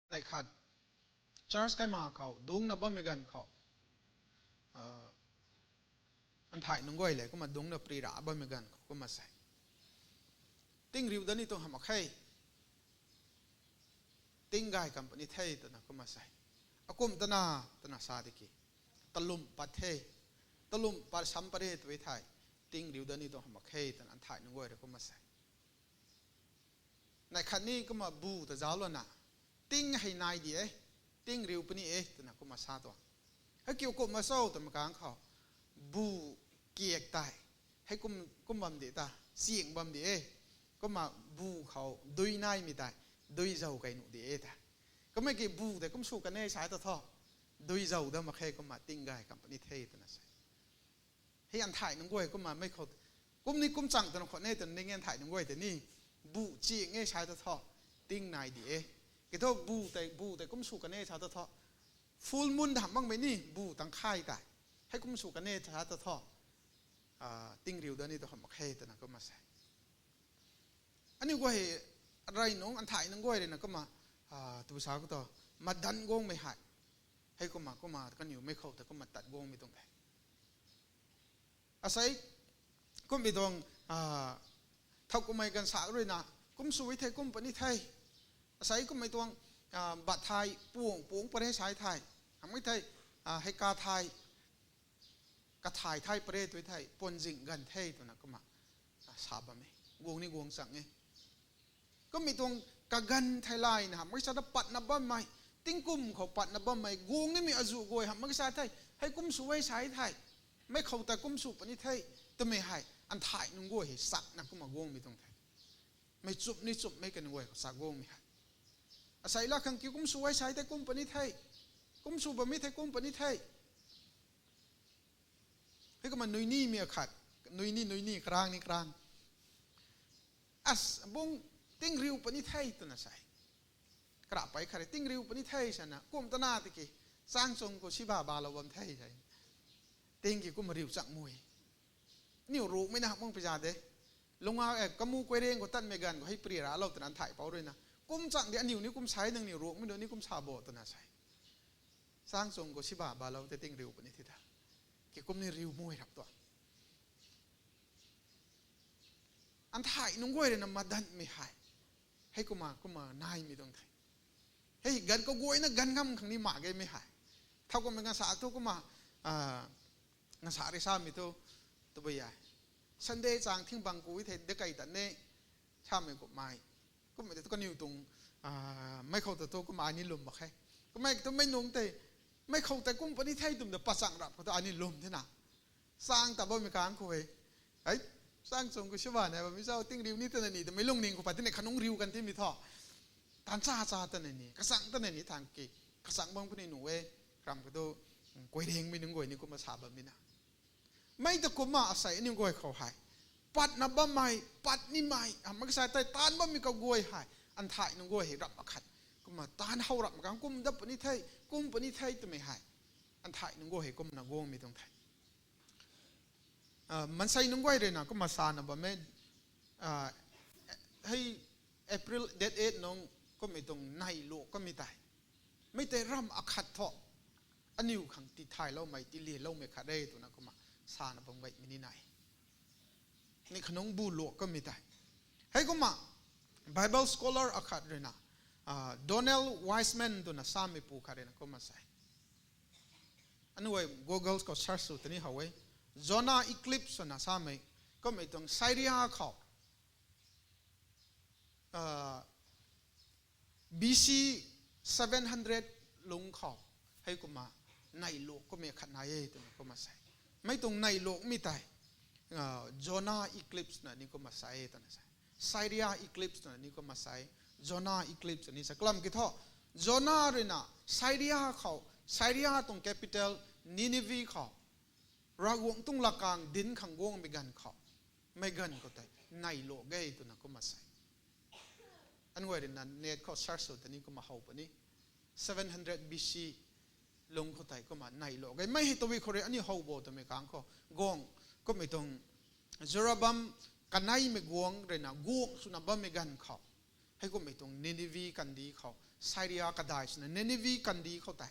ในขัดชาร์ลส์ไกมาเขาดุงนับบ่มีกันเขาอันถ่ายนุ่งก้อยเลยก็มาดุงนับปรีระบ่มีกันก็มาใส่ติ้งริวดานี่ต้องทำอะไรติ้งกายกัมปนิเทยตัวนั้นก็มาใส่อากุมตนาซาดิกีตะลุมปัดเทตะลุมปัดสัมปะเรตไว้ไทยติ้งริวดานี่ต้องทำอะไรตัวนั้นถ่ายนุ่งก้อยเลยก็มาใส่ในขันนี้ก็มาบูแต่จ้าล้วนน่ะติ้งให้นายดีติ้งริวปนี่ตัวนั้นก็มาซาตัวให้เกี่ยวกับมาโซ่ตัวมันกลางเขาบูเกียกตายให้กุมบัมดีตาเสียงบัมดีก็มาบูเขาดุยนายมีตายดุยเจ้าไก่หนูดีแต่ก็ไม่เกี่ยวบูแต่ก็สู้กันในสายตะท่อดุยเจ้าเดิมมาแค่ก็มาติ้งกายกับปนิเทยตัวนั้นใส่ให้อันถ่ายน้องก้อยก็มาไม่เขากุมนี่กุมจังตัวนั้นคนนี้ตัวนี้เงี้ยถ่ายน้องก้อยแต่นี่บูเจียงเงี้ยสายตะท่อติ้งนายดีก็เท่าบูแต่กุมสู้กันในสายตะท่อฟูลมุนทำบ้างไหมนี่บูตั้งค่ายตายให้กุมสู้กันในสายตะท่อติ้งริวเดินนี่ตัวมาแค่ตัวนั้นก็มาใส่อันนี้ก็เห็นอะไรน้องอันถ่ายน้องก้อยเลยนะก็มาตัวสาวก็ต่อมาดันโกงไม่หายให้ก็มากันอยู่ไม่เข้าแต่ก็มาตัดโกงไม่ตรงไหนอาศัยก็ไม่ตรงเท่าก็ไม่กันสาวเลยนะกุมสวยไทยกุมปนิไทยอาศัยก็ไม่ตรงบัดไทยป่วงประเทศไทยทำไม่ไทยให้กาไทยกระถ่ายไทยประเทศตัวไทยปนจิงกันไทยตัวนั้นก็มาสาบไหมวงนี่วงสั่งไงก็มีตรงกะกันไทยไลน์นะไม่ใช่ปัดนับบ้านใหม่ติ้งกุมเขาปัดนับบ้านใหม่วงนี่มีอาจุโกยฮะไม่ใช่ไทยให้กุมสวยใช้ไทยไม่เขาแต่กุมสุปนิไทยแต่ไม่ให้อันถ่ายนุ่งโกยสักนักก็มาวงมีตรงไทยไม่จุบนี่จุบไม่กันโกยสักวงไม่ให้อาศัยละขังกิ้วกุมสวยใช้แต่กุมปนิไทยกุมสุบไม่ไทยกุมปนิไทยให้ก็มันนุยนี่มีขัดนุยนี่กลางนี่กลางอัสบงติ้งริวปนิไทยตัวน่ะใส่กระไปขายติ้งริวปนิไทยฉันนะกุมตนาติกีสร้างทรงกุชิบาบาลวันไทยใช่ติ้งกี่กุมริวจักมวยนี่รู้ไม่นะมึงพิจารณาเด้ลงมากมูกวยเร่งก็ตั้นเมกันก็ให้ปรีระเราตัวนั้นถ่ายเป้าด้วยนะกุมจักเดี๋ยวนิ้วนี้กุมใช้หนึ่งนิ้วรู้ไม่เดี๋ยวนี้กุมชาโบตัวน่ะใส่สร้างทรงกุชิบาบาลเราแต่ติ้งริวปนิทิตากี่กุมนี่ริวมวยรับตัวอันถ่ายนุ่งก้อยเลยนะมาดันไม่หายให้กูมานายมีตรงไทยเฮ้ยกันก็ก้อยนะกันงำครั้งนี้มาแกไม่หายเท่ากับเป็นงานสาธุก็มางานสาริซามีตัวใบใหญ่ฉันได้จางทิ้งบางกูวิเทศเด็กไก่ตันเน่ชาไม่กบไม้ก็ไม่ได้ตัวนิ้วตรงไม่เข้าแต่ตัวก็มาอันนี้ลมบอกให้ก็ไม่ตัวไม่นุ่งแต่ไม่เข้าแต่กุ้งปนิไทยตุ่มแต่ปัสสังรับเขาตัวอันนี้ลมที่น่ะสร้างแต่บ่มีการคุยไอ้สร้างทรงกุศลเนี่ยว่าไม่เจ้าติ้งริวนี่ตัวนี้แต่ไม่ลงนิ่งกูไปที่ไหนขนมริวกันที่มีท่อทานซาตัวนี้กระสังตัวนี้ทางกีกระสังบางคนในหนูกรรมก็ตัวกวยเด้งไม่นึงกวยนี่กูมาสาแบบนี้นะไม่ตะกุมาอาศัยนี่กวยเขาหายปัดนับบ้าใหม่ปัดนี่ใหม่มันก็ใส่ใต้ตานบ้ามีก็กวยหายอันถ่ายนึงกวยเห็นรับมาขัดกูมาตานเฮารับมากังกุมดับปนิไทยกุมปนิไทยตัวไม่หายอันถ่ายนึงกวยเห็นกุมนักวงมีตรงไทยมันใส่นุ่งไว้เลยนะก็มาสานบ่แม่ให้ April Date 8น้องก็ไม่ตรงในโลกก็ไม่ตายไม่แต่ร่ำอคัดเถาะอันนี้ขังติดไทยเราไม่ติเลียเราไม่ขาดได้ตัวนั้นก็มาสานบ่ไว้ไม่นี่ไหนนี่ขนมบูโลกก็ไม่ตายให้ก็มา Bible Scholar อคัดเลยนะDonald Wiseman ตัวนั้นสามไม่ปูขาดเลยนะก็มาใส่อันนี้ไว้ Google ก็ search ตัวนี้เขาไว้Zona eclipse นะสามัยก็ไม่ต้องไซเรียเขาBC 700ลงเขาให้กูมาในโลกก็ไม่ขัดนายตัวนี้ก็มาใส่ไม่ต้องในโลกมีแต่Zona eclipse นะนี่ก็มาใส่ตัวนี้ใส่ไซเรีย eclipse นะนี่ก็มาใส่ Zona eclipse นี่สักลำกี่ท่อ Zona เลยนะไซเรียเขาไซเรียตรง capital Nineveh เขารากวงตุ้งละกางดินขังวงไม่กันเขาไม่กันก็แต่ในโลกเกยตัวนั้นก็มาใส่อันว่าเรื่องนั้นเนตเขาชาร์จสุดนี้ก็มาเอาปนี้700 BC ลงเขาแต่ก็มาในโลกเกยไม่ให้ตัววิเคราะห์อันนี้เอาบ่ตัวไม่กางเขากงก็ไม่ต้องเจราบัมกันในไม่กวงเลยนะกวงสุนับไม่กันเขาให้ก็ไม่ต้องนินิวีกันดีเขา ไซเรียก็ได้นะเนนิวีกันดีเข้าแต่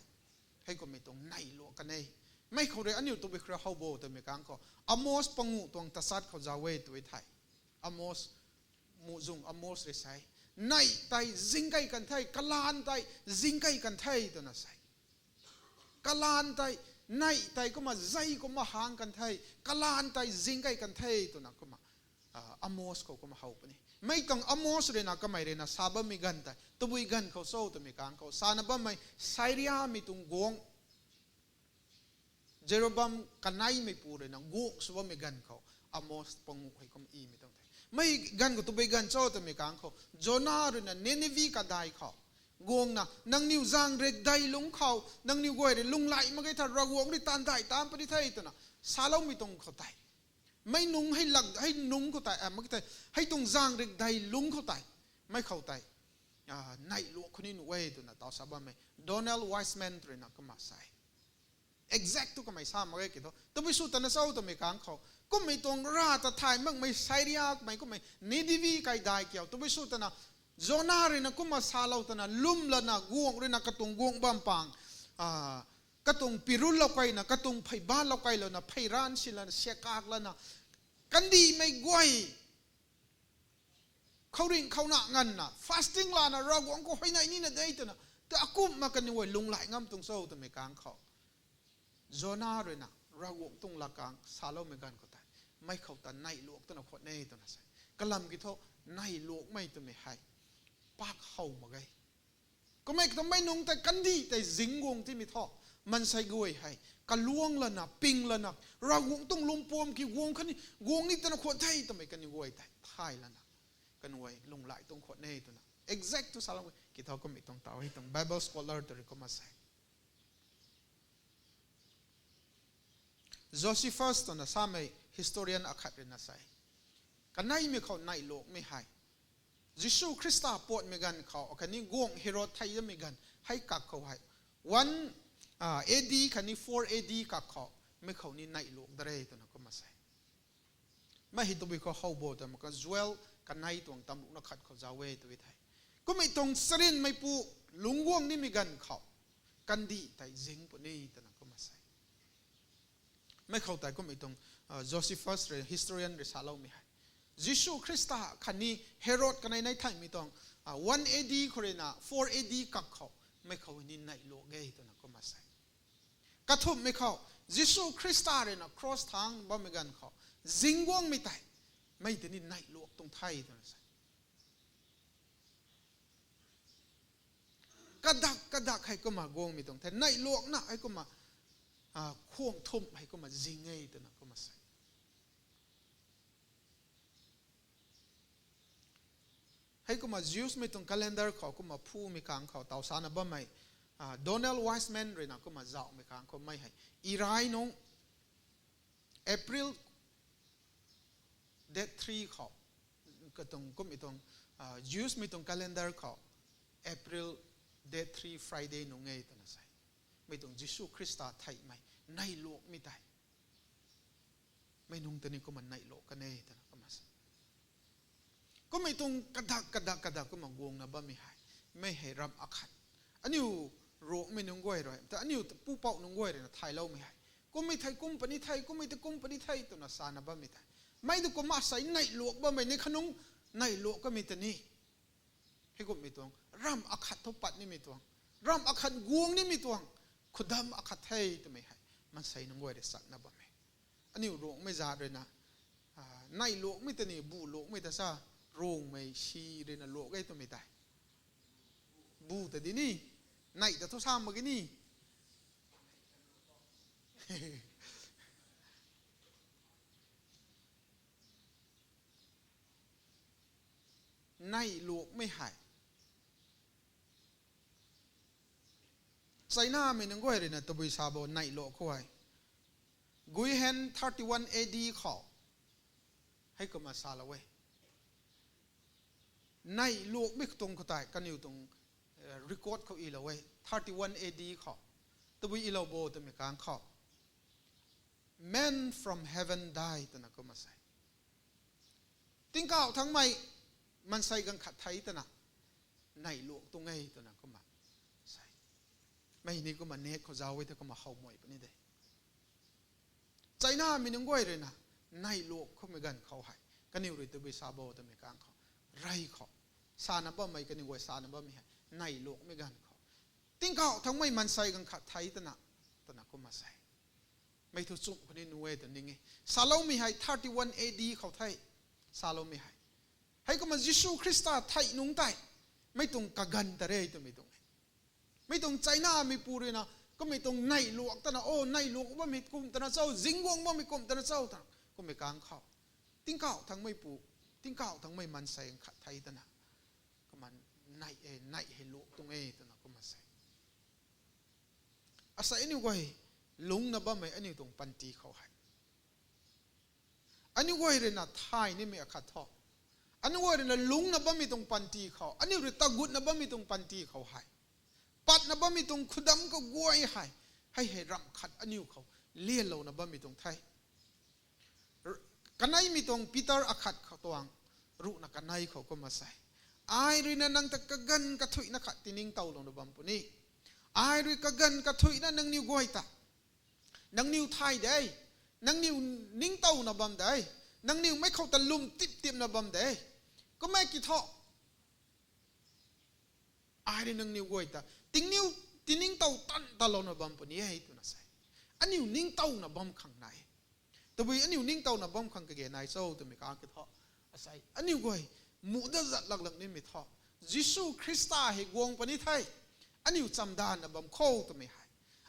ให้ก็ไม่ต้องในโลกกันเองไม่เขาเรียนอันนี้ตัวไปคราเขาโบตัวไม่กางก็อโมสปังงูตัวตัดสัตว์เขาจะเวตัวไทยอโมสมูซุงอโมสเรไซในไตจิงไกกันไทยกลานไตจิงไกกันไทยตัวน่ะไซกลานไตในไตก็มาใจก็มาหางกันไทยกลานไตจิงไกกันไทยตัวน่ะก็มาอโมสเขาก็มาเขาปนี่ไม่ต้องอโมสเรนะก็ไม่เรนะซาบะมีกันแต่ตัวบุยกันเขาโซ่ตัวมีการเขาซานะบะไม่ไซเรียมีตุงกงเจโรบัมกันไนไม่ปูเลยนะกูสวะมีกันเขาอโมสปงุให้ก็อีไม่ต้องไม่กันก็ตัวบุยกันโซ่ตัวมีการเขาโจนาเรนะเนนิวีก็ได้เขากงนะนังนิวจางเรกได้ลุงเขานังนิวกวยเรลุงไหลมาไกถ้ารากวงได้ตานได้ตามปฏิเทศตัวนะซาเราไม่ต้องเขาได้ไม่นุ่งให้หลักให้นุ่งเขาตายไม่ก็ตายให้ตรงจางเด็กใดลุงเขาตายไม่เข้าตายในหลวงคนนี้หนุ่ยตัวน่ะต่อสาบานไหมโดนัลด์ไวส์แมนตัวน่ะก็มาใส่ exact ตัวก็ไม่ทราบมาไงกี่ตัวตัวไปสู้ตันเศร้าตัวไม่กางเขาก็ไม่ตรงราตะไทยมั่งไม่ไซเรียไม่ก็ไม่นิดิวีใครได้เกี่ยวตัวไปสู้ตัวน่ะโจนาเรน่ะก็มาซาเราตัวน่ะลุ่มละน่ะกวงเรน่ะกระตุงกวงบัมปังกระตุงปิรุลเราไปนะกระตุงไผ่บ้านเราไปแล้วนะไผ่ร้านสิละเสียกากแล้วนะกันดีไม่กวยเขาเร่งเขาหนักเงินนะ fasting ลานะเราหวังก็ให้ในนี่นะได้ตัวนะแต่อากุมมากันอยู่ลุงไหลงามตรงโซ่ตัวไม่กางเขาโจนาเลยนะเราหวังตรงหลักกางซาโลไม่กันก็ตายไม่เขาแต่ในโลกตัวนะคนในตัวนะใส่กลำกี่เท่าในโลกไม่ตัวไม่ให้ปากเขามาไงก็ไม่ต้องไม่นุ่งแต่กันดีแต่สิงวงที่มีท่อมันใส่กวยให้กะล่วงละนะปิงละนะเราวงต้องลุมปวมกี่วงคันนี้วงนี้ตะนะคนไทยทำไมกันอยู่วยแต่ไทยละนะกันวยลงไหลตรงคนนี้ตัวนะ exact ตัวสารวัตรกี่เท่าก็ไม่ต้องเต่าให้ต้อง Bible scholar ตัวนี้ก็มาใส่ Josephus ตัวนะสามี historian อาคัดเรนะใส่กันไหนไม่เขาในโลกไม่ให้ยิสุคริสต์ปวดไม่กันเขาคันนี้วงเฮโรดไทยไม่กันให้กักเขาให้วันAD คันนี้4 AD กักเขาไม่เขานี่ในโลกได้ตัวนั้นก็มาใส่ไม่เห็นตัววิเคราะห์เขาบอกแต่มันก็จวลกันในตัวตำลุกนักขัดเขาจะเวตัวไทยก็ไม่ตรงสรินไม่ปูลุงวงนี่มีกันเขากันดีแต่จิงปนี่ตัวนั้นก็มาใส่ไม่เข้าแต่ก็ไม่ตรงJosephus เร historian เรซาโลไม่ให้ยิสุคริสต์คันนี้เฮโรดกันในไทยไม่ตรง1 AD คนนี้นะ4 AD กักเขาไม่เขานี่ในโลกเกย์ตัวนั้นก็มาใส่กระทุบไม่เข้ายิสุคริสต์เลยนะ cross ทางบ่ไม่กันเขาจิงวงไม่ตายไม่แต่นี่ในโลกตรงไทยตัวนั้นกระดักให้ก็มากงไม่ตรงแต่ในโลกนะให้ก็มาข่วงทุ่มให้ก็มาจิงเงยตัวนั้นก็มาใส่ให้ก็มาจิวส์ไม่ตรง calendar เขาก็มาพูมีกลางเขาเต่าสารบ่ไม่โดนัลด์ไวส์แมนเลยนะก็มาเจ้าไม่กลางเขาไม่ให้อีไรน้อง April date 3เขาก็ตรงก็ไม่ตรงจิวส์ไม่ตรง calendar เขา April date 3 Friday น้องเงยตัวนั้นใส่ไม่ตรงยิสุคริสต์ไทยไม่ในโลกไม่ได้ไม่นุ่งตัวนี้ก็มันในโลกกันเองตัวนั้นก็มาก็ไม่ตรงกระดักก็มาวงนะบ้าไม่ให้รับอาคัดอันนี้โรคไม่นุ่งก้อยเลยแต่อันนี้ผู้เป่านุ่งก้อยเลยนะไทยเราไม่ให้ก็ไม่ไทยกุ้มปนิไทยก็ไม่แต่กุ้มปนิไทยตัวนั้นสานะบ้าไม่ไทยไม่ต้องก็มาใส่ในโลกบ้าไม่ในขนมในโลกก็มีแต่นี่ให้ก็ไม่ตรงรำอาคัดทปัดนี่ไม่ตรงรำอาคัดวงนี่ไม่ตรงขุดำอาคัดไทยตัวไม่ให้มันใส่นุ่งก้อยได้สักนะบ้าไม่อันนี้โรคไม่จาเลยนะในโลกไม่แต่นี่บูโลกไม่แต่ซาโรงไม่ชีเรนโลกไอ้ตัวไม่ได้บูแต่ดีนี่ในแต่ทุกซ้ำเมื่อกี้นี่ในโลกไม่หายใส่หน้าไม่นึงก็เห็นนะตัวบิซาโบในโลกเขาไว้กุยเฮน31 AD เขาให้ก็มาซาลาเวในโลกไม่ตรงเขาตายกันอยู่ตรงรีคอร์ดเขาอีละเว้ย31 AD เขาตัววิอีลาโบตัวมีการเขา Men from heaven die ตัวนั้นก็มาใส่ติ้งเก่าทั้งไม่มันใส่กันขัดไทยตัวน่ะ ในโลกตรงไงตัวนั้นก็มาใส่ไม่นี่ก็มาเนตเขาเจ้าไว้แต่ก็มาเข้าหมวยปนี่ได้ใจหน้ามีนึงก้อยเลยนะในโลกเขาไม่กันเขาหายกันนิวริตบิซาโบแต่ไม่กลางเขาไรเขาสานับไม่กันนิวก้อยสานับไม่ให้ในโลกไม่กันเขาติ้งเขาทั้งไม่มันใส่กันขัดไทยตัวนั้นก็มาใส่ไม่ทุจุคนนี้นุ่ยตัวนี้ไงซาโลมีให้31 AD เขาไทยซาโลมีให้ก็มายิสูคริสต์ไทยนุ่งไตไม่ต้องกักันแต่เรื่อยตัวไม่ต้องใจหน้าไม่ปูเลยนะก็ไม่ต้องในหลวกแต่นะโอ้ในหลวกว่าไม่กุมแต่นะเจ้าจิงวงว่าไม่กุมแต่นะเจ้าต่างก็ไม่กลางเขาติ้งเก่าทั้งไม่ปูติ้งเก่าทั้งไม่มันใส่ขัดไทยแต่นะก็มันในให้หลวกตรงแต่นะก็มาใส่อาศัยนี่ก็ลุงนะบ้าไม่อันนี้ตรงปันตีเขาให้อันนี้ก็เรื่องน่ะไทยนี่ไม่อาคัดทออันนี้ว่าเรื่องลุงนะบ้าไม่ตรงปันตีเขาอันนี้เรื่องตะกุดนะบ้าไม่ตรงปันตีเขาให้ปัดนะบ้าไม่ตรงขุดดำก็กวยให้รำขัดอันนี้เขาเลี้ยเรานะบ้าไม่ตรงไทยกันไหนมีตรงปีเตอร์อาคัดเขาตัวรู้นะกันไหนเขาก็มาใส่ไอ้เรื่องนั่งตะกันกระถุยนะขัดตินิ่งเต่าลงนะบ้าปุ่นี่ไอ้เรื่องกันกระถุยนะนั่งนิ้วกวยตานังนิวไทยได้นังนิวนิ่งเต้านะบัมได้นังนิวไม่เข้าตะลุมติบนะบัมได้ก็ไม่กี่ท่อไอ้นังนิวกวยตาติงนิวตินิ่งเต้าตันตะลอนนะบัมปนี้ให้ตัวน่ะใส่อันนิวนิ่งเต้านะบัมข้างในแต่วิอันนิวนิ่งเต้านะบัมข้างกะเกนายโซ่ตัวไม่กล้ากี่ท่อใส่อันนิวกวยมุดจัดหลักๆนี่ไม่ท่อยิสูคริสต์ให้กวงปนี้ไทยอันนิวจำดานนะบัมเข้าตัวไม่ให้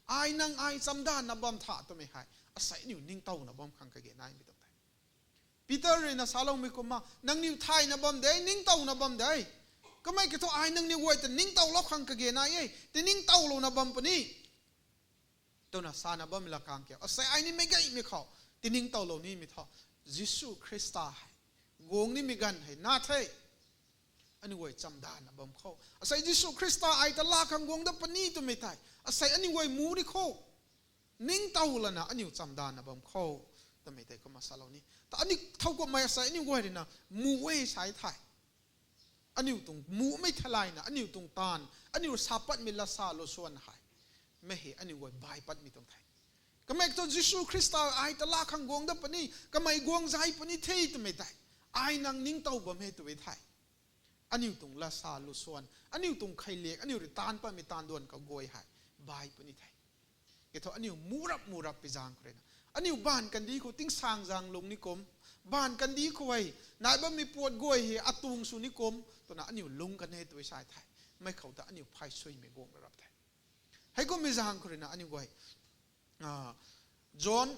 ไอ้นางไอ้จำได้นะบอมถาตัวไม่หายอาศัยนิวนิ่งเต้านะบอมขังกะเกนายไม่ต้องไทยปีเตอร์เรนะซาลงไม่กุมานางนิวไทยนะบอมได้นิ่งเต้านะบอมได้ก็ไม่กระทบไอ้นางนิวไว้แต่นิ่งเต้าล็อกขังกะเกนายแต่นิ่งเต้าลงนะบอมปนี่ตัวน่ะซานะบอมละกางเกี่ยวอาศัยไอ้นี่ไม่ไกลไม่เข้าแต่นิ่งเต้าลงนี่ไม่ท่อยิสูคริสต์กงนี่ไม่กันให้น่าเทอันนี้ไว้จำได้นะบอมเข้าอาศัยยิสูคริสต์ไอ้ตะลาขังกงดับปนี่ตัวไม่ไทยอาศัยอันนี้ไว้มูดิโคนิ่งเต้าละนะอันนี้จำได้นะบอมเข้าแต่ไม่ได้ก็มาซาลานี่แต่อันนี้เท่ากับไม่อาศัยอันนี้ไว้เลยนะมูเว่ใช้ไทยอันนี้ตรงมูไม่ทลายนะอันนี้ตรงตานอันนี้ซาปัดมิลาซาโลส่วนหายไม่เห็นอันนี้ไว้บายปัดมีตรงไทยก็ไม่ตัวยิสูคริสต์ไอ้ตะลาขังกงดับปนี่ก็ไม่กวงใจปนี่เทตัวไม่ได้ไอ้นางนิ่งเต้าบอมให้ตัวไทยอันนี้ตรงลาซาโลส่วนอันนี้ตรงไข่เล็กอันนี้ตานปะไม่ตานดวนก็กวยหายบายปนิไทยเกี่ยวกับอันนี้มูรับไปจางกันนะอันนี้บ้านกันดีเขาติ้งสร้างจางลงนิคมบ้านกันดีเขาไว้นายบ้านมีปวดกวยเหอตุงสุนิคมตัวนั้นอันนี้ลงกันให้ตัวชายไทยไม่เขาแต่อันนี้พายช่วยไม่โกงรับไทยให้ก็ไม่จางกันนะอันนี้ไว้จอน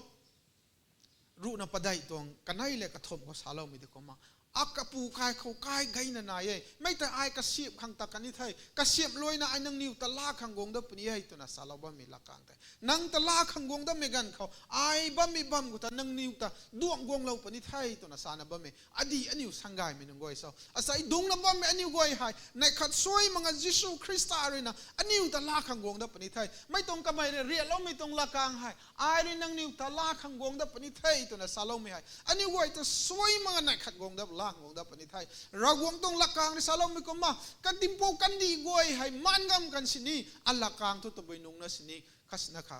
รู้นะประเดี๋ยวตรงกันให้เลยกระทบกับสาวเราไม่ได้ก็มาอักปูกายเขากายไงนั่นนายไม่แต่ไอ้กระเสียบขังตะกันนี่ไทยกระเสียบลอยนะไอ้นังนิวตะลาขังกงดับนี่ให้ตัวน่ะสาวเราบ้ามีหลักการแต่นังตะลาขังกงดับไม่กันเขาไอ้บ้ามีบ้ามกูแต่นังนิวตะดวงกงเราปนี่ไทยตัวน่ะสานะบ้ามีอดีอันนิวสังกายไม่นึงก้อยสาวอาศัยดงนะบ้ามีอันนิวก้อยหายในขัดซวยมังยิสูคริสต์อะไรนะอันนิวตะลาขังกงดับปนี่ไทยไม่ต้องกำไมเรียนเราไม่ต้องหลักการหายไอ้นังนิวตะลาขังกงดับปนี่ไทยตัวน่ะสาวเราไม่หายอันนิวก้อยจะซวยมังในขัดกงดับล่างกงดับปนี่ไทยเราวงตรงหลักการในสาลไม่ก็มากันติมโปกันดีกวยให้มันกำกันสินีอันหลักการทุกตัวไปนุ่งนะสินีคัสนะคะ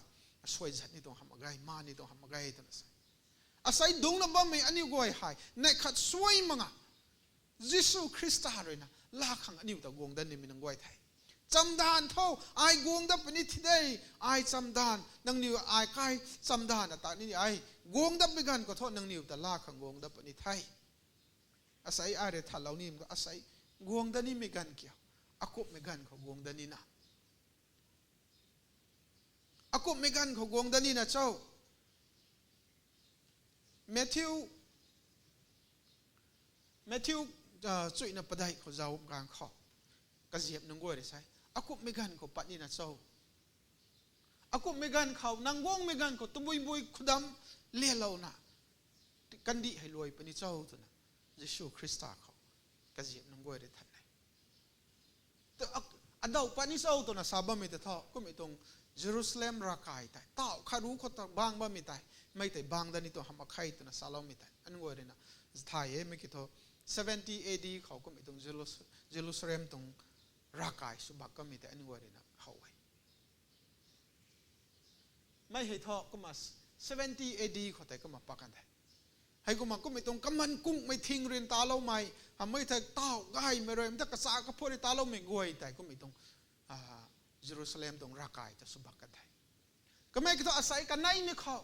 ช่วยจัดนี่ตรงหามไกมานี่ตรงหามไกตัวนั้นอาศัยดงน้ำบ่ไม่อันนี้กวยให้ในขัดช่วยมังอ่ะยิสูคริสต์อะไรนะลาขังอันนี้ตัวกงดันนี่มีนังกวยไทยจำดานเท่าไอ้กงดับปนิที่ได้ไอ้จำดานนังนิวไอ้ใครจำดานอ่ะตานี่ไอ้กงดับไปกันก็โทษนังนิวแต่ลาขังกงดับปนิไทยอาศัยอะไรท่าเหล่านี้มันก็อาศัยกวงดานี่ไม่กันเกี่ยวอากุบไม่กันเขากวงดานี่นะอากุบไม่กันเขากวงดานี่นะเจ้าแมทธิวจุยนับประเดี๋ยวเขาเจ้ากลางขอบกระเจียบนังกวยได้ใช่อากุบไม่กันเขาปัดนี่นะเจ้าอากุบไม่กันเขานางวงไม่กันเขาตุ้ยขุดดำเลี้ยเรานะกันดีให้รวยปนิเจ้าตัวนะยิสูคริสต์เขากระเจียบน้องกวยได้ทันไหนแต่อันเดาปานิเซาตัวน่ะซาบะไม่แต่ท่อก็ไม่ตรงเยรูซาเล็มรักายแต่เต่าขารู้เขาตักบางบ้าไม่แต่ไม่แต่บางด้านนี้ตัวหามาไข่ตัวน่ะซาลาไม่แต่อันกวยเลยนะไทยไม่กี่ท่อ70 AD เขาก็ไม่ตรงเยรูซาเล็มตรง ร่างกายสุบักก็มีแต่อันนี้ว่าเรนะเขาไว้ไม่ให้ทอก็มา70 AD เขาแต่ก็มาปักกันได้ให้ก็มาก็ไม่ตรงกำมันกุ้งไม่ทิ้งเรียนตาเราไม่ทำไม่เธอเต้าง่ายไม่เลยมันถ้ากระซาก็พูดในตาเราไม่งวยแต่ก็ไม่ตรงเยรูซาเล็มตรงร่างกายจะสุบักกันได้ก็ไม่ก็ต้องอาศัยกันไหนไม่เขา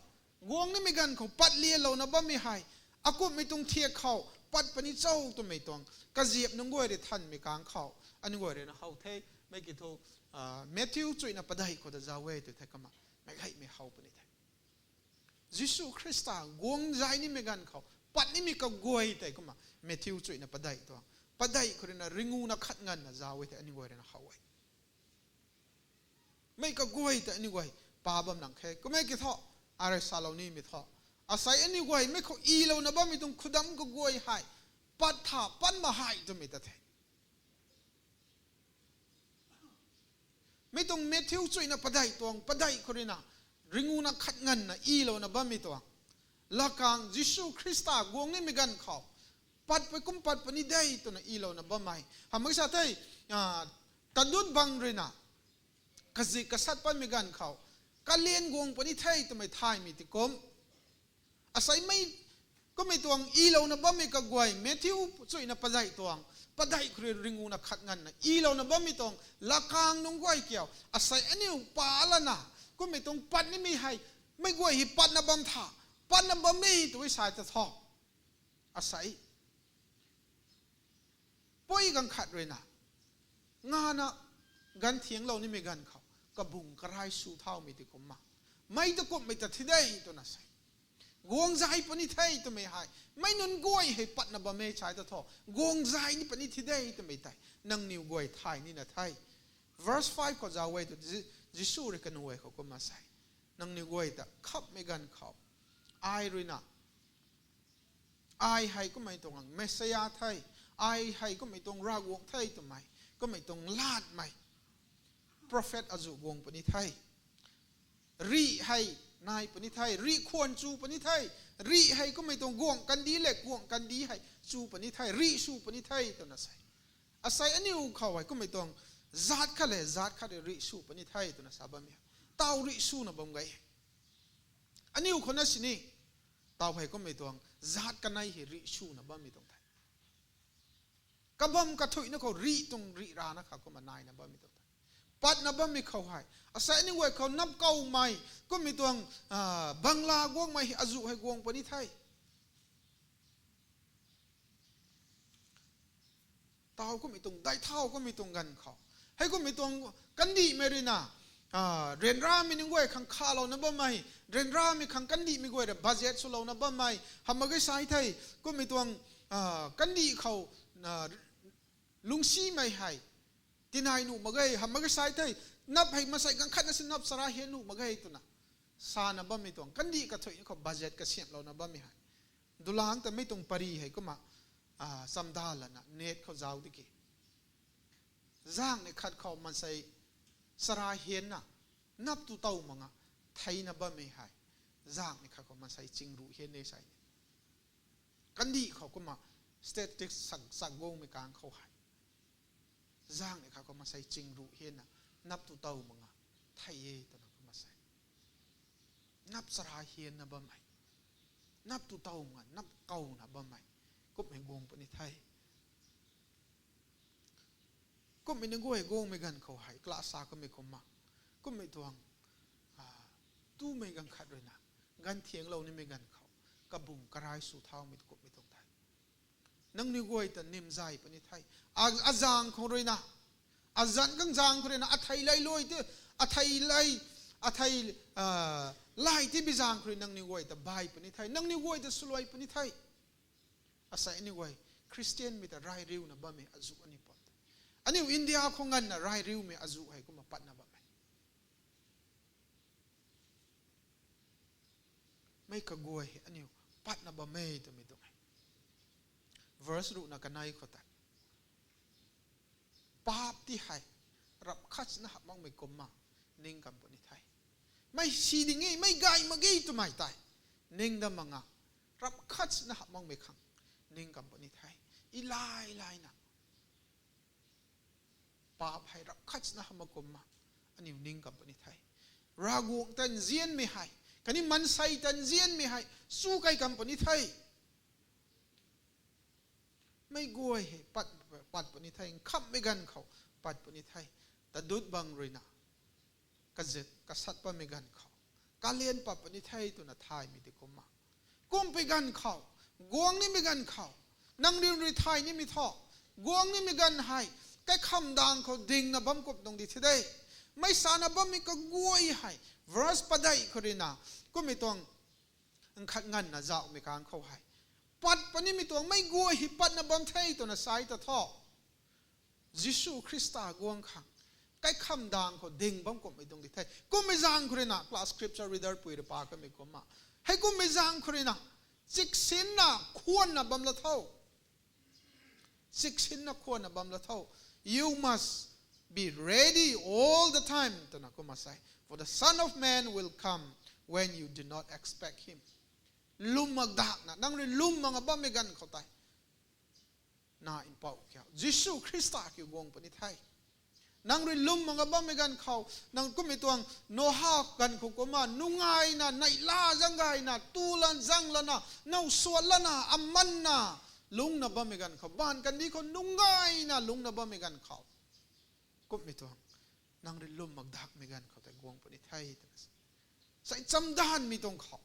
งวงนี่ไม่กันเขาปัดเลี้ยเรานะบ้าไม่หายอากุไม่ตรงเทียเขาปัดปนิเจ้าตัวไม่ตรงกระเจียบนึงงวยเดทันไม่กลางเขาอันนี้งวยเดนะเขาเทไม่กี่โทเมทิวจุยนะปะได้เขาจะจะเวตัวเทก็มาไม่ให้ไม่เขาปนิเทยิสุคริสต์งวงใจนี่ไม่กันเขาปัดนี่มีกับงวยแต่ก็มาเมทิวจุยนะปะได้ตัวปะได้คนนั้นริงูนักขัดเงินนะจะเวแต่อันนี้งวยเดนะเขาไว้ไม่กับงวยแต่อันนี้งวยปาบำหนังแค่ก็ไม่กี่ท่ออะไรซาลานี่ไม่ท่ออาศัยอันนี้งวยไม่เขาอีเรานะบ้าไม่ต้องขุดดำก็งวยหายปัดถาปั้นมาหายจะไม่ตัดไม่ต้องเมทิวช่วยนะปะได้ตัวปะได้คนนี้นะริงูนักขัดเงินนะอีเรานะบ้าไม่ตัวละกังยิสุคริสต์กวงนี่ไม่กันเขาปัดไปกุมปัดปนิได้ตัวนะอีเรานะบ้าไม่หาไม่ใช่ที่ตัดดุดบังเลยนะกษัตริย์กษัตริย์ปั้นไม่กันเขาการเลี้ยงกวงปนิไทยตัวไม่ทายมีติกมอาศัยไม่ก็ไม่ตัวอีเรานะบ้าไม่กะกวยเมทิวช่วยนะปะได้ตัวปะได้คือริงูนักขัดเงินนะอีเรานะบ้าไม่ต้องละกังน้องกวยเกี่ยวอาศัยอันนี้ปาละนะก็ไม่ต้องปัดนี่ไม่ให้ไม่กวยหิปัดนะบัมถาปัดนะบัมไม่ตัววิสัยจะทอกอาศัยป่วยกันขัดเลยนะงานนะกันเถียงเรานี่ไม่กันเขากระบุงกระไรสู้เท่ามีติกมมาไม่ตะกุบไม่ตัดที่ได้ตัวน่ะใส่กวงใจปนิไทยตัวไม่หายไม่นุนกวยให้ปัดนะบัมไม่ใช้จะทอกกวงใจนี่ปนิที่ได้ตัวไม่ไทยนั่งนิ้วกวยไทยนี่นะไทย verse 5ก็จะเอาไว้ตัวยิสุเรียกกันไว้เขาก็มาใส่นังนิวแต่ขับไม่กันเขาไอรินะไอให้ก็ไม่ตรงเมสยาไทยไอให้ก็ไม่ตรงรากวงไทยตัวใหม่ก็ไม่ตรงลาดใหม่ prophet อจุวงปนิไทยรีให้นายปนิไทยรีควรจูปนิไทยรีให้ก็ไม่ตรงกวงกันดีเล็กกวงกันดีให้จูปนิไทยรีจูปนิไทยตัวนั้นใส่อาศัยอันนี้เขาไว้ก็ไม่ตรงzaat khale zaat khade ri su pani thai tu na sabam ya taw ri su na bam gai ani u khona sini taw phai ko me tong zaat kanai hi ri su na bam mi tong thai ka bam ka thui na ko ri tong ri ra na kha ko ma nai na bam mi tong thai pat na bam mi khau hai asa ani wai khau nap kau mai ko mi tong bangla gong mai azu hai gong pani thai taw ko mi tong dai thau ko mi tong gan khauให้ก็ไม่ตรงกันดีไม่เลยนะเรนรามีนึงไว้ขังข้าเรานะบ้าไม่เรนรามีขังกันดีไม่ไว้แต่บัจเจ็ตสุเรานะบ้าไม่ทำมาก็ใช้ไทยก็ไม่ตรงกันดีเขาลุงซีไม่ให้ที่นายหนูมาก็ทำมาก็ใช้ไทยนับให้มาใส่กันขัดนั่นสินับสระเห็นหนูมาก็ตัวน่ะซานะบ้าไม่ตรงกันดีก็ถอยเขาบัจเจ็ตก็เสียเรานะบ้าไม่ให้ดูหลังแต่ไม่ตรงปรีให้ก็มาสัมดาละนะเนตเขาเจ้าดิกีร่างในขัดเขามันใส่สระเห็นน่ะนับตุเต้ามังอ่ะไทยนับไม่หายร่างในขัดเขามันใส่จริงรู้เห็นในใส่กันดีเขาก็มาสเตติกสักวงไม่กลางเขาหายร่างในขัดเขามันใส่จริงรู้เห็นน่ะนับตุเต้ามังอ่ะไทยตัวนั้นก็มาใส่นับสระเห็นนับไม่นับตุเต้ามังนับเก่านับไม่ก็ไม่วงปนิไทยก็ไม่นึกว่าไอ้โกงไม่กันเขาหายกล้าซาก็ไม่คมมาก็ไม่ทวงตู้ไม่กันขัดเลยนะกันเถียงเรานี่ไม่กันเขากระบุงกระไรสู่เท้าไม่กบไม่ตรงไทยนั่งนึกว่าแต่เนมใจปนิไทยอาจารย์ของเรานะอาจารย์กังจางของเรานะอาไทยไล่ลอยที่อาไทยไล่อาไทยไล่ที่บิจางของเรานั่งนึกว่าแต่ใบปนิไทยนั่งนึกว่าแต่สลวยปนิไทยอาศัยนึกว่าคริสเตียนมีแต่ไรริวนะบ้าไม่อาจุอันนี้อันนี้อินเดียคงงั้นนะไรริวไม่อาจุให้ก็มาปัดนะบ้าไม่กระกวยอันนี้ปัดนะบ้าไม่ตัวไม่ตรงไหน verse รู้นะกันไหนก็ตัดปาบที่ให้รับคัดนะมังไม่กลมมานิ่งกับปนิไทยไม่ชีดิ่งงี้ไม่ไกลมากี้ตัวไม่ตายนิ่งดำมังอ่ะรับคัดนะมังไม่ขังนิ่งกับปนิไทยอีไล่นะ ปาภัยรักขัดนะมากมมาอันนี้นิ่งกับปณิไทยรากูตันเจียนไม่ให้กันนี้มันใส่ตันเจียนไม่ให้สู้ไกกับปณิไทยไม่กลัวเหปัดปณิไทยขับไม่กันเขาปัดปณิไทยแต่ดุดบังเลยนะกษัตริย์กษัตริย์ปะไม่กันเขาการเรียนปัดปณิไทยตัวน่ะไทยมีแต่กมาก้มไปกันเขากวงนี่ไม่กันเขานั่งเรียนริไทยนี่มีท่อกวงนี่ไม่กันให้แค่คำดังเขาดิ่งนะบัมกบตรงดีที่ได้ไม่สานะบัมมีก็กลัวให้ verse ปัดได้คนนี้นะก็ไม่ต้องขัดงันนะเจ้าไม่การเข้าให้ปัดปนี้มีตัวไม่กลัวหิปัดนะบัมไทยตัวน่ะสายตะท่อยิสุคริสต์กวงขังใกล้คำดังเขาดิ่งบัมกบไม่ตรงดีไทยก็ไม่จางคนนี้นะ class scripture reader ปุยระปาก็ไม่ก็มาให้ก็ไม่จางคนนี้นะสิกสินนะควรนะบัมละเท่าสิกสินนะควรนะบัมละเท่า you must be ready all the time ตัวน่ะก็มาใส่ for the son of man will come when you do not expect him ลุมมักดักนะนั่งเรียนลุมมังบัมไม่กันเขาตายน่าอินเป่าเกี่ยวยิสุคริสต์คิววงปณิไทยนั่งเรียนลุมมังบัมไม่กันเขานั่งก็มีตัวโนฮากันเขาก็มานุ่งไงนะในลาจังไงนะตูลันจังละนะน่าสวดละนะอัมมันนะลุงนะบัมไม่กันเขาบ้านกันนี้คนนุ่งไงนะลุงนะบัมไม่กันเขาก็มีตัวนั่งเรียนลุมมักดักไม่กันเขาแต่วงปณิไทยใส่จำดานมีตรงเขา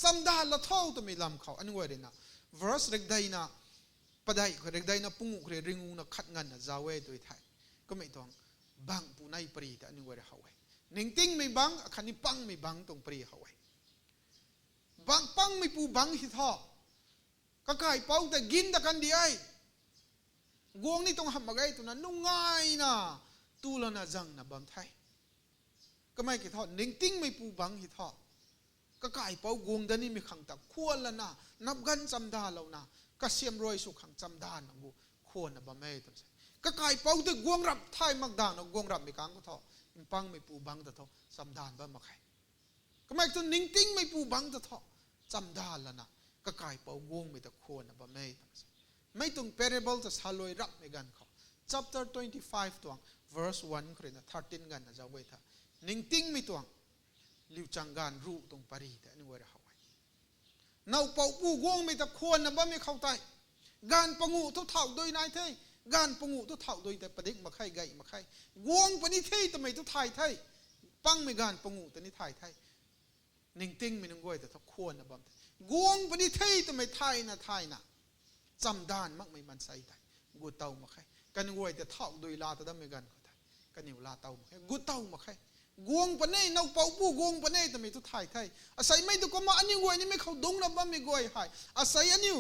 จำดานละเท่าตัวมีลำเขาอันนี้ว่าเลยนะ verse เด็กใดนะปะได้เด็กใดนะปุ่งเริงงูนะขัดงันนะจาเวตัวไทยก็ไม่ต้องบังปูนัยปรีแต่อันนี้ว่าเลยเขาไว้หนึ่งติ้งไม่บังคันนี้ปังไม่บังตรงปรีเขาไว้บังปังไม่ปูบังหิท่อก็กายเป้าแต่กินแต่กันดีไอ้กวงนี่ต้องทำอะไรตัวนั้นนุ่งง่ายนะตูละนะจังนะบัมไทยก็ไม่กี่ท่อหนึ่งติ้งไม่ปูบังหิท่อก็กายเป้ากวงเดินนี่มีขังตักควรละนะนับกันจำดาเรานะก็เสียมรวยสุขังจำดานะกูควรนะบัมไม่ตัวนั้นก็กายเป้าแต่กวงรับไทยมักด่างนะกวงรับไม่กลางก็ท่อปังไม่ปูบังแต่ท่อจำดานบ้ามาใครก็ไม่ตัวหนึ่งติ้งไม่ปูบังแต่ท่อจำดาละนะก็กายเป้ากวงไม่แต่ควรนะบัมไม่ไม่ต้อง parable จะสลายรับไม่กันเขา chapter 25 ตัว verse 1 คือนะ13กันนะจะไว้ท่านิ่งติ้งไม่ตัวลิวจังการรู้ตรงปรีแต่นี่ว่าเราไว้น่าเป่าปูกวงไม่แต่ควรนะบ้าไม่เข้าใจการปงูทุกเท่าโดยนายเทยการปงูทุกเท่าโดยแต่ประเด็กมาไข่ไก่มาไข่กวงปนิเทยทำไมทุกไทยไทยปังไม่การปงูแต่นี่ไทยไทยนิ่งติ้งไม่นึกว่าแต่ทุกควรนะบ้ากวงปนิเทยทำไมไทยนะจำด้านมักไม่มันใส่ได้กูเต่ามาใครกันงวยแต่เท่าโดยลาแต่ได้ไม่กันก็ได้กันอยู่ลาเต่ามาใครกูเต่ามาใครกวงปนเน่นกเป่าปูกวงปนเน่แต่ไม่ทุกไทยไทยอาศัยไม่ตุกมาอันนี้งวยนี่ไม่เขาดงนะบ้าไม่งวยหายอาศัยอันนี้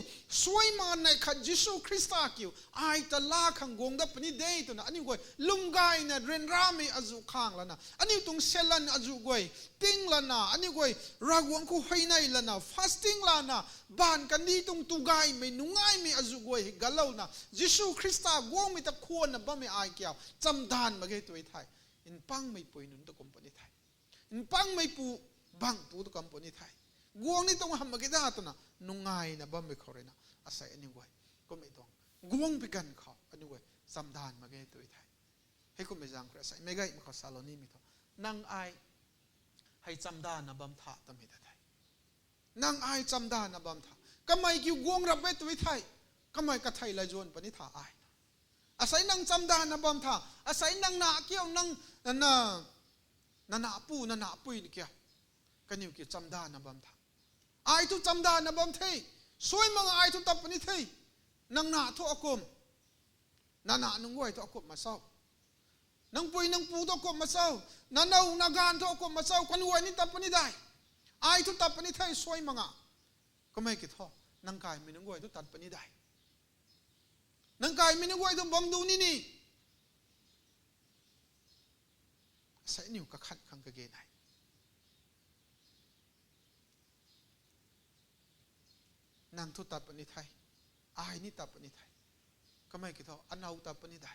สวยมาในขัดยิสุคริสต์คิวไอ้ตะลาขังกวงดับปนิเดย์ตัวนะอันนี้งวยลุงไกเนี่ยเรนรามีอาจุข้างแล้วนะอันนี้ตรงเซลันอาจุงวยติ้งแล้วนะอันนี้งวยรากวงคู่ให้ในแล้วนะฟาสติ้งแล้วนะบ้านกันนี้ตรงตุกายไม่นุ่งไงไม่อาจุงวยกัลเลานะยิสุคริสต์กวงไม่ตะควรนะบ้าไม่อายเกี่ยวจำดานมาเกยตัวไทยอินปังไม่ปุยนุนตะกมปนิไทยอินปังไม่ปูบังปูตะกมปนิไทยกวงนี่ต้องทำมาเกดาตัวนะนุ่งไงนะบ้าไม่เขาเลยนะอาศัยอันนี้ไว้ก็ไม่ต้องกวงไปกันเขาอันนี้ไว้จำดานมาเกยตัวไทยให้ก็ไม่จางอาศัยไม่ไงมาเขาซาโลนี่มีท้อนางไอให้จำดานนะบัมถาตะไม่ได้นางไอจำดานนะบัมถาก็ไม่กิ้วกวงรับไว้ตัวไทยก็ไม่กระไทยละจวนปนิถาไออาศัยนั่งจำดานนะบัมท่าอาศัยนั่งหนาเกี่ยวนั่งนาปูนี่เกี่ยวกันอยู่เกี่ยวจำดานนะบัมท่าไอทุจำดานนะบัมเทสวยมังไอทุตับปนิเทนั่งหนาทุอกมนานุ่งไว้ทุอกมมาเศร้านั่งปุยนั่งปูทุอกมมาเศร้านาการทุอกมมาเศร้ากันไว้นี่ตับปนิได้ไอทุตับปนิเทสวยมังอ่ะก็ไม่กี่ท่อนั่งกายไม่นั่งไว้ทุตับปนิได้นังกายไม่นึกว่าต้องบอมดูนี่ใส่นิ้วกระขัดขังกระเกนไหนนางทุตับปนิไทยอายนี่ตับปนิไทยก็ไม่กี่เท่าอันเอาตับปนิได้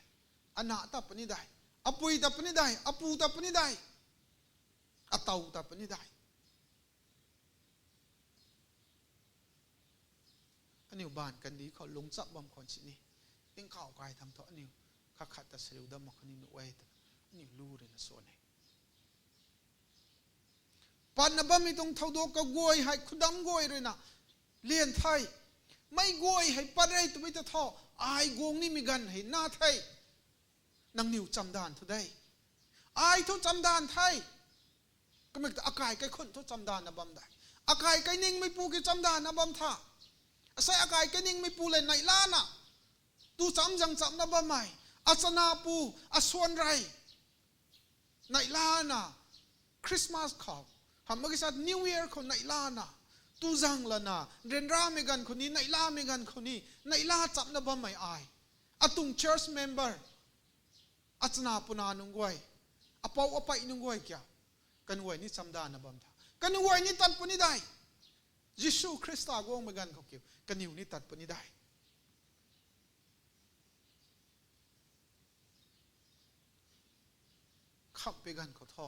อันหนาตับปนิได้อปุยตับปนิได้อปูตับปนิได้อเต่าตับปนิได้อันนี้บ้านกันดีเขาลงจับบอมคนสินี่ติ้งข่าวกายทำเถาะนิว ka khat ta selu da ma khani nu wai ta ni lu re na so ne pan na ba mi tong thodo ka goi hai khudam goi re na lien thai mai goi hai parei tu bi ta tho ai gong ni mi gan hai na thai nang niu cham dan thu dai ai thu cham dan thaiก็ไม่แต่อากายไก่คนทุจำดานนะบำได้อากายไก่นิ่งไม่ปูกิจำดานนะบำท่าใส่อากายไก่นิ่งไม่ปูเลยไหนล้านะตูจำจังจำนะบำใหม่อาสนาปูอาส่วนไรไหนล้านะคริสต์มาสเขาทำเมื่อกี้สัตว์นิวเอียร์คนไหนล้านะตูจังละนะเรนราไม่กันคนนี้ไหนล้าไม่กันคนนี้ไหนล้าจำนะบำใหม่อายอาตุงเชิร์ชเมมเบอร์อาสนาปูนานุงกวยอาเปาอาไปนุงกวยเกี่ยวกันวยนี่จำได้นะบัมท่ากันวยนี่ตัดปนิได้ยิสูคริสต์กงเหมือนกันเขาเกี่ยวกันนิวนี่ตัดปนิได้ขับไปกันเขาท่อ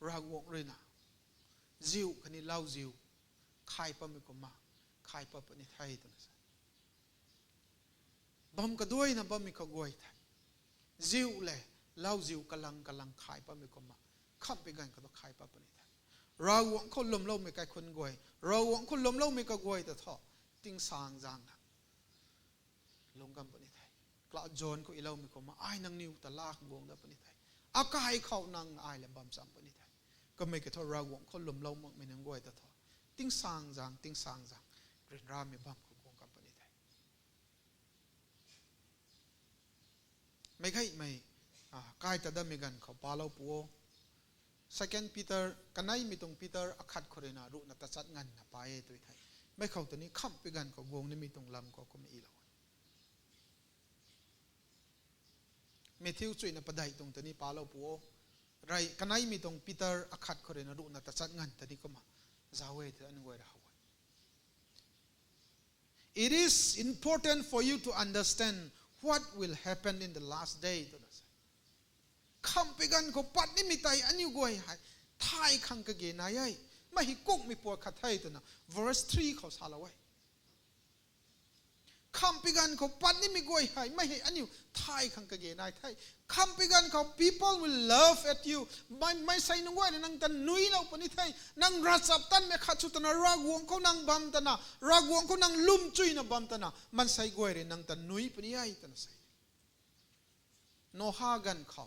รากวงเลยนะจิวกันนี่เล่าจิวขายปะไม่ก็มาขายปะปนิไทยตัวนั้นบัมก็ด้วยนะบัมมีก็กวยไทยจิวเลยเล่าจิวกำลังขายปะไม่ก็มาขับไปกันก็ต้องขายปะปนิทัยเราหวังคนล้มเล่าไม่ไกลคนกวยเราหวังคนล้มเล่าไม่ก็กวยแต่ท่อติ้งสางจางนะลงกันปนิทัยกล่าวโจรก็อีเล่าไม่ก็มาไอ้นางนิวตะลากวงได้ปนิทัยอากายเขานางไอ้และบัมซ้ำปนิทัยก็ไม่ก็ท่อเราหวังคนล้มเล่าไม่นางกวยแต่ท่อติ้งสางจางเรียนรามไม่บัมก็วงกันปนิทัยไม่ใช่ไม่กายจะได้ไม่กันเขาปาเราปัวSecond Peter กันไหนมีตรง Peter อคัดคนน่ะรู้นัตจัดงานน่ะไปตัวไทยไม่เข้าตัวนี้ข้ามไปกันก็วงนี่มีตรงลำก็ไม่อีแล้วเมทิวช่วยน่ะประเดี๋ยวตรงตัวนี้ปาเราปัวไรกันไหนมีตรง Peter อคัดคนน่ะรู้นัตจัดงานตัวนี้ก็มาจะเวทอันนี้เรา It is important for you to understand what will happen in the last day ตัวนั้นคำไปกันเขาปัดนี่มีไตอันนี้กวยหายท้ายขังกะเกนายไม่ให้กุ๊กไม่ปวดขัดไทยตัวน่ะ verse 3เขาสาละไว้คำไปกันเขาปัดนี่มีกวยหายไม่ให้อันนี้ท้ายขังกะเกนายไทยคำไปกันเขา people will laugh at you ไม่ใส่นงวยนั่งตันนุยเราปนิไทยนั่งรัศตันไม่ขัดชุดนะรากวงเขานั่งบัมตันนะรากวงเขานั่งลุ่มจุยนะบัมตันนะมันใส่กวยเลยนั่งตันนุยปนิไอตันใส่โนฮากันเขา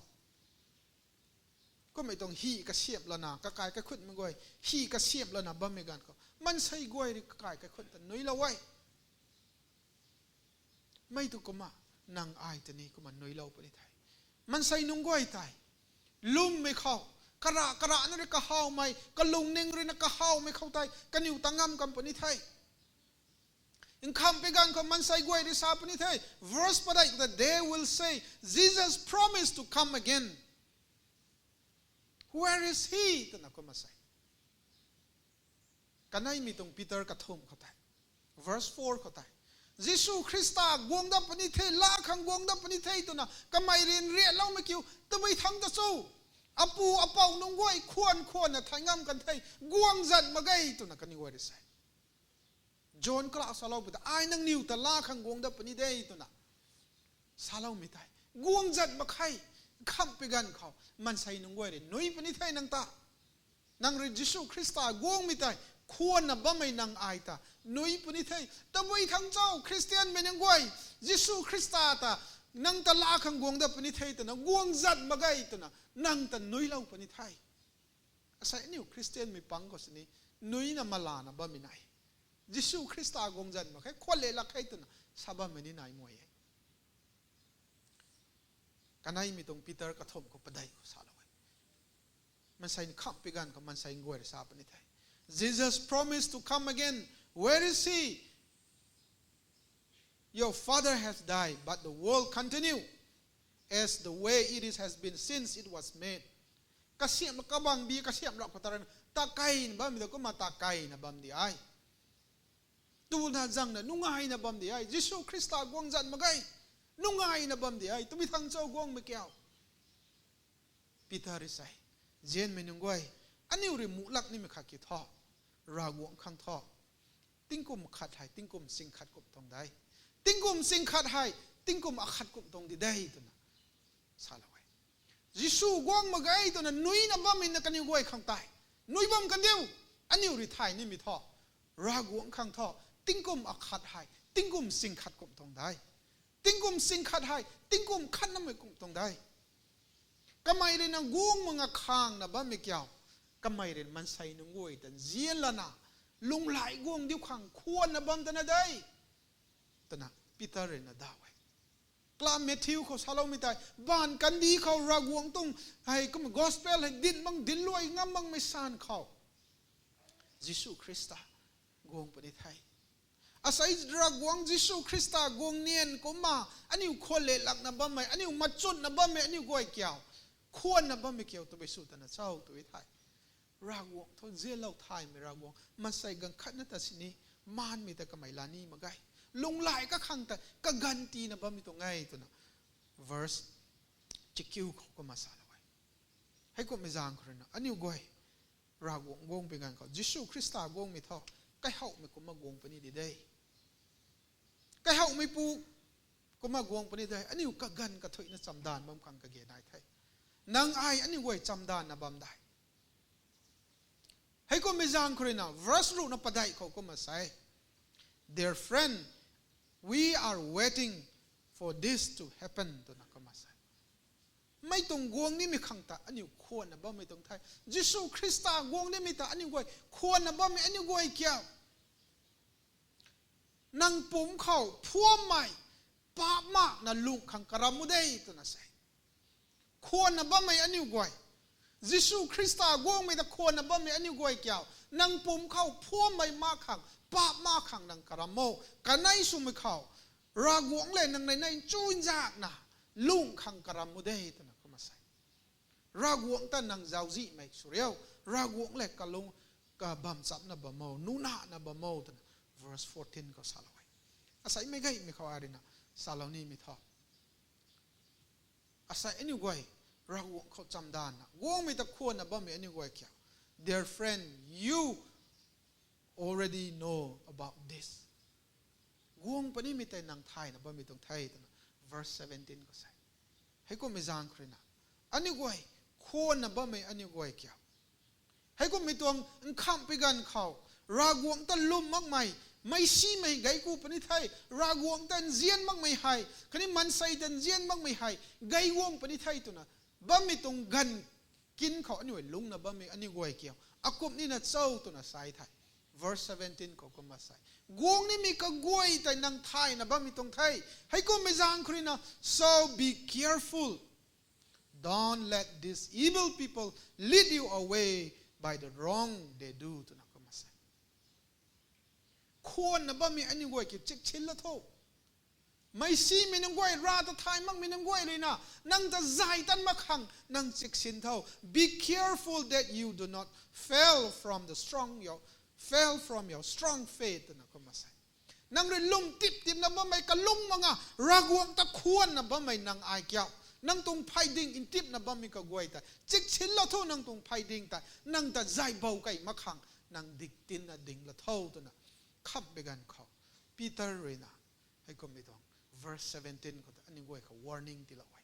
ก็ไม่ต้องฮีกระเสียบแล้วนะกระกายกระขุดมันก้อยฮีกระเสียบแล้วนะบ่ไม่กันเขามันใส่ก้อยกระกายกระขุดแต่น้อยละไว้ไม่ตุกมานางอายตัวนี้ก็มันน้อยเล่าไปในไทยมันใส่นุ่งก้อยตายลุ่มไม่เข้ากระนั่นเลยกระห้าวไม่กระลุงเน่งเลยนะกระห้าวไม่เข้าไตกระนิ่วตั้งงำกันไปในไทยยังคำไปกันเขามันใส่ก้อยที่ซาไปในไทย verse ประเดี๋ยว that they will say Jesus promised to come again Where is he ตัวนั้นก็มาใส่กันไหนมีตรงปีเตอร์กระทมเขาตาย verse 4เขาตายยิสูคริสต์กวงดับปณิเทลาขังกวงดับปณิเทตัวน่ะก็ไม่เรียนเล่าไม่เกี่ยวแต่ไม่ทั้งจะสู้อปูอเปานุ่งก้อยควรน่ะทายงามกันไทยกวงจัดมาไกตัวน่ะกันนี่ว่าได้ใส่จอห์นกล่าวสาเราไปแต่ไอ้นังนิวแต่ลาขังกวงดับปณิเทตัวน่ะสาเราไม่ได้กวงจัดมาใครคำไปกันเขามันใส่นุ่งไว้เลยนุ้ยปนิไทยนังตานังเรจิสูคริสต์กวงมิไทยควรนะบ่ไม่นังอายตานุ้ยปนิไทยแต่ไม่ทั้งเจ้าคริสเตียนไม่นังไว้จิสูคริสต์ตานังตาลาขังกวงดับปนิไทยแต่นังกวงจัดมาไกตัวน่ะนังตานุ้ยเล่าปนิไทยใส่นิวคริสเตียนไม่ปังก็สินี้นุ้ยน่ะมาลานะบ่ไม่ไหนจิสูคริสต์กวงจัดมาแค่คนเลลักให้ตัวน่ะซาบ่ไม่นี่ไหนมวยกันไหนมีตรงปีเตอร์กระทมก็ประเดี๋ยวสาละไว้มันใส่ขับไปกันก็มันใส่กวยสาปนิทัย Jesus promised to come again where is he your father has died but the world continue as the way it is has been since it was made กระเสียมกระบังบีกระเสียมเราพัฒนาตาไก่นะบ้านมีแต่ก็มาตาไก่นะบ้านดีไอตูน่าจังนะนุ่งไงนะบ้านดีไอยิสูคริสต์กวงจันมาไกนุ่งไงนะบัมดีไอตุ้มีทางเจ้ากวงไม่เกี่ยวปีเตอร์ริไซเจนไม่นุ่งไว้อันนี้ริมุลักนี่ไม่ขัดกี่ท่อรากวงข้างท่อติ้งกุมขัดให้ติ้งกุมสิงขัดกุมตรงใดติ้งกุมสิงขัดให้ติ้งกุมขัดกุมตรงที่ใดตัวน่ะ ซาลาไว้ยิสูกวงมาไกตัวนั้นนุยนะบ่มินกันอยู่กวยข้างใต้นุยบ่มกันเดียวอันนี้ริไทยนี่มีท่อรากวงข้างท่อติ้งกุมอักขัดให้ติ้งกุมสิงขัดกุมตรงได้ติ้งกุมสิงขัดให้ติ้งกุมขัดน้ำไม่กุมตรงได้ก็ไม่เรนกวงมึงข้างนะบ่ไม่เกี่ยวก็ไม่เรนมันใส่นงวยแต่เจียนละนะลุงไหลกวงเดียวข้างควรนะบ่มแต่นะได้แต่นะปีเตอร์เรนนะดาวกลาเมทิวเขาซาลาไม่ได้บ้านกันดีเขารากวงตรงให้ก็มันกอสเปลให้ดินบังดินลอยงามบังไม่ซานเขายิสูคริสต์กวงปนิไทยอาศัยรากวงยิสูคริสต์กวงเนียนก็มาอันนี้คนเล่หลักนะบ้าไม่อันนี้มาจุดนะบ้าไม่อันนี้กวยเกี่ยวควรนะบ้าไม่เกี่ยวตัวไปสู่แต่นะเจ้าตัวไทยรากวงทนเจียเล่าไทยไม่รากวงมาใส่กังขัดนั่นแต่สินี้มันมีแต่กไม่ลานี่มาไงลงไหลก็ขังแต่ก็กันตีนะบ้ามีตรงไงตัวน่ะ verse จิกิวเขาก็มาสาละไว้ให้ก็ไม่จางคนนะอันนี้กวยรากวงเป็นกันเขายิสูคริสต์กวงไม่ท่อก็เขาไม่ก็มากวงปนิได้ก็เขาไม่ปูก็มากวงปนิได้อันนี้ก็กันก็ถอยนะจำดานบางครั้งก็เกยได้ไทยนางไออันนี้กวยจำดานนะบำได้ให้ก็ไม่จางคนนะ verse รูนะปะได้เขาก็มาใส่ dear friend we are waiting for this to happen ตัวนักก็มาใส่ไม่ต้องกวงนี่มีขังตาอันนี้ควรนะบ่ไม่ต้องไทยยิสูคริสต์กวงนี่มีตาอันนี้กวยควรนะบ่ไม่อันนี้กวยเกี่ยวนังปุ่มเขาพัวใหม่ปะมากนะลุงขังกระมุได้ตัวนักใส่ควรนะบ่ไม่อันนี้กวยยิสูคริสต์กวงไม่ตาควรนะบ่ไม่อันนี้กวยเกี่ยวนังปุ่มเขาพัวใหม่มากขังปะมาขังนังกระโมกันในสุมเขารากวงเล่นนังในจูนจากนะลุงขังกระมุได้ตัวนักก็มาใส่รากวงตั้งนังเจ้าจีไม่สุริยวรากวงเล่นกับลุงกับบำซับนะบำโมนูนานะบำโมตัวนั้น verse 14ก็สาลาไว้อาศัยไม่ไงไม่เขาอะไรนะสาลานี่ไม่ท้ออาศัยอันนี้กวยรากวงเขาจำได้นะวงไม่ตะควรนะบำไม่อันนี้กวยเกี่ยว dear friend you already know about this กวงปนี้มีแต่นางไทยนะบ่มีตรงไทยตัวนะ verse 17ก็ใส่ให้ก็ไม่จางครินะอันนี้กวยควรนะบ่ไม่อันนี้กวยเกี่ยวให้ก็มีตัวข้ามไปกันเขารากวงตันลุ่มมากไม่ไม่ซีไม่ไกกูปนี้ไทยรากวงตันเจียนมากไม่ให้คันนี้มันใส่ตันเจียนมากไม่ให้ไกวงปนี้ไทยตัวนะบ่มีตรงกันกินเขาอันนี้ลุงนะบ่มีอันนี้กวยเกี่ยวอากุบนี่นะเจ้าตัวนะสายไทยverse 17ก็มาใส่กวงนี่มีก็กวยแต่นางไทยนะบ่มีตรงไทยให้ก็ไม่จางครินะ so be careful don't let these evil people lead you away by the wrong they do ตัวนั้นก็มาใส่ควรนะบ่มีอันนี้กวยเก็บเช็คชินละโทไม่ซีมีนางกวยราตะไทยมั่งมีนางกวยเลยนะนางจะใจตันมาขังนางเช็คชินเท่า be careful that you do not fall from the strong faith นะก็มาใส่นางเรียนลุ่มติบนะบ่ไม่กะลุ่มมังอ่ะรากวงตะควรนะบ่ไม่นางอายเกี่ยวนางตรงไพ่ดิ่งอินติบนะบ่มีกะกวยแต่จิกชินละเท่านางตรงไพ่ดิ่งแต่นางแต่ใจเบาไก่มาขังนางดิกตินนะดิ่งละเท่าตัวน่ะขับไปกันเขาปีเตอร์เรนะให้ก็ไม่ต้อง verse 17ก็อันนี้กวยเขา warning ติละไว้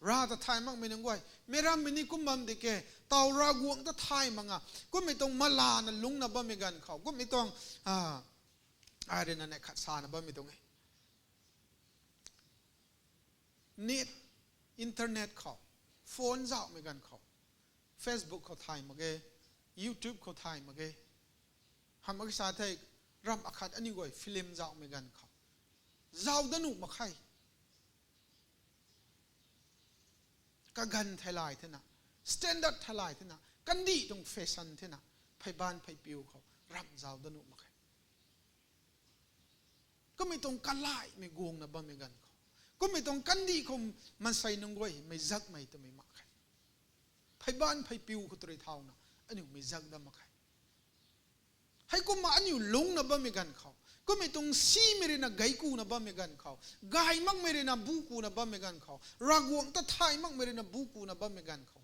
ราตะไทยมั่งไม่นางกวยไม่รำไม่นี่กุมบัมเด็กแกเต่ารากวงตะไทยมั่งอ่ะก็ไม่ต้องมาลานะลุงนะบ่มีกันเขาก็ไม่ต้องอะไรนั่นแหละขัดสานะบ่มีตรงไงเน็ตอินเทอร์เน็ตเขาโฟนเจ้าไม่กันเขา Facebook เขาไทยมาเก YouTube เขาไทยมาเกทำมาสาไทยรำอักขัดอันนี้กวยฟิล์มเจ้าไม่กันเขาเจ้าดนุมาใครก็กันไทยลายเท่านั้นสแตนดาร์ดไทยลายเท่านั้นกันดีตรงแฟชั่นเท่านั้นไพ่บ้านไพ่ปิวเขารับเจ้าดนุมาใครก็ไม่ตรงกันลายไม่โกงนะบ้าไม่กันเขาก็ไม่ตรงกันดีเขามันใส่นงไว้ไม่จักไม่แต่ไม่มาใครไพ่บ้านไพ่ปิวเขาตัวเท่านะอันนี้ไม่จักได้มาใครให้ก็มาอันนี้ลงนะบ้าไม่กันเขาก็ไม่ต้องซีไม่ได้นะไกกูนะบ้าไม่กันเขาไกมั่งไม่ได้นะบุกูนะบ้าไม่กันเขารากวงตะไทยมั่งไม่ได้นะบุกูนะบ้าไม่กันเขา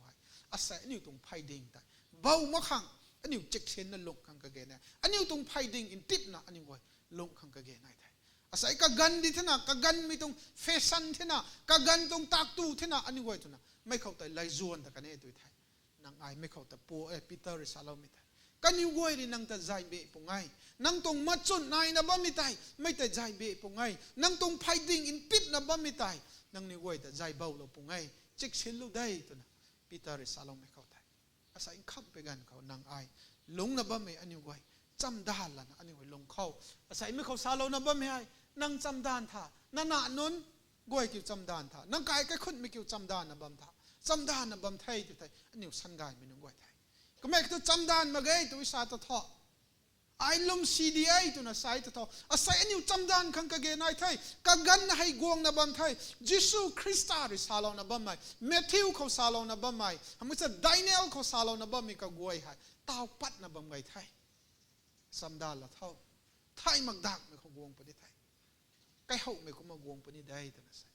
อาศัยอันนี้ตรงไพ่ดิ่งแต่เบามาขังอันนี้เจ็กเชนนั่นลงขังกะเกนอันนี้ตรงไพ่ดิ่งอินติดนะอันนี้ไว้ลงขังกะเกนไทย อาศัยกะกันดิทนะกะกันมีตรงแฟชั่นเทนะกะกันตรงตากตูเทนะอันนี้ไว้ตุนะไม่เข้าแต่ไลจวนตะกันเอตุไทยนางไอไม่เข้าแต่ปูปีเตอร์ริซาโลมิไทยกันนี่ไว้ดินางตะใจเบะปงไงนางตรงมัดจุนนายนะบ่มีไทยไม่แต่ใจเบะปงไงนางตรงไพดิ้งอินปิดนะบ่มีไทยนางนี่ไว้แต่ใจเบาโลปงไงจิกชิลลูได้ตุนะปีเตอร์ริซาโลไม่เข้าไทยอาศัยขับไปกันเขานางไอลงนะบ่มีอันนี้ไว้จำด้านละนะอันนี้ไว้ลงเข้าอาศัยไม่เข้าซาโลนะบ่มีไอนังจำดานท่านานานุนกวยกิ่วจำดานท่านังกายก็คนไม่กิ่วจำดานนะบัมท่าจำดานนะบัมไทยตัวไทยอันนี้สันกายไม่นึงกวยไทยก็ไม่ตัวจำดานมาไงตัววิชาตัวท่อไอ้ลุมซีดีไอตัวน่ะสายตัวท่ออาศัยอันนี้จำดานขังกะเกนายไทยกะกันให้กวงนะบัมไทยยิสุคริสต์ริซาโลนะบัมไม่เมธิวเขาซาโลนะบัมไม่ทำไมจะไดเนลเขาซาโลนะบัมไม่กะกวยให้ตาวปัดนะบัมไงไทยจำดานละเท่าไทยมักดักไม่เขากวงประเทศไทยใกล้เขาไม่ก็มาวงปนิได้แต่นะสิ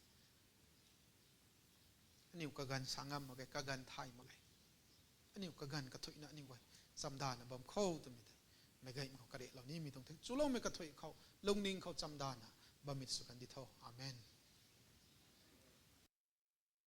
อันนี้ก็กันสังกัมมาไงก็กันไทยมาไงอันนี้ก็กันกระถุยนะนี่ไว้จำได้นะบ่มเข้าตัวไม่ได้ไม่ไงมันกระเดะเหล่านี้มีตรงที่จุลงไม่กระถุยเขาลงนิ่งเขาจำได้นะบ่มิดสุกันดิเท่าอาเมน